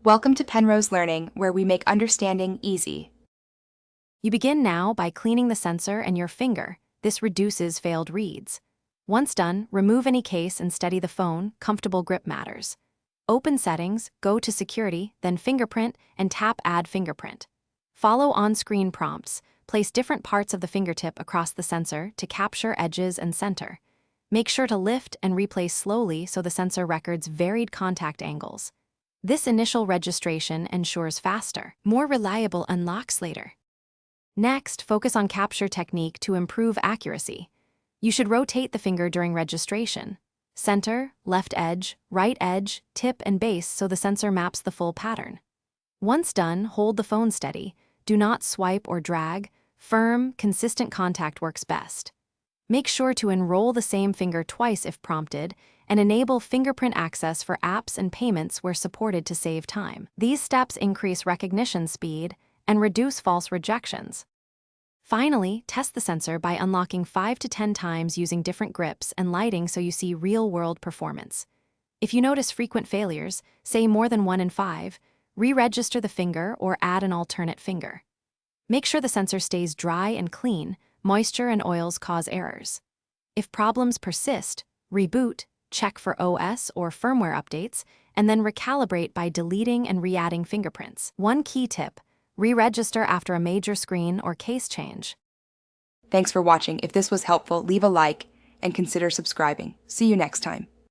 Welcome to Penrose Learning, where we make understanding easy. You begin now by cleaning the sensor and your finger. This reduces failed reads. Once done, remove any case and steady the phone. Comfortable grip matters. Open Settings, go to Security, then Fingerprint, and tap Add Fingerprint. Follow on-screen prompts. Place different parts of the fingertip across the sensor to capture edges and center. Make sure to lift and replace slowly so the sensor records varied contact angles. This initial registration ensures faster, more reliable unlocks later. Next, focus on capture technique to improve accuracy. You should rotate the finger during registration. Center, left edge, right edge, tip, and base so the sensor maps the full pattern. Once done, hold the phone steady. Do not swipe or drag. Firm, consistent contact works best. Make sure to enroll the same finger twice if prompted, and enable fingerprint access for apps and payments where supported to save time. These steps increase recognition speed and reduce false rejections. Finally, test the sensor by unlocking 5 to 10 times using different grips and lighting so you see real-world performance. If you notice frequent failures, say more than 1 in 5, re-register the finger or add an alternate finger. Make sure the sensor stays dry and clean. Moisture and oils cause errors. If problems persist, reboot, check for OS or firmware updates, and then recalibrate by deleting and re-adding fingerprints. One key tip: re-register after a major screen or case change. Thanks for watching. If this was helpful, leave a like and consider subscribing. See you next time.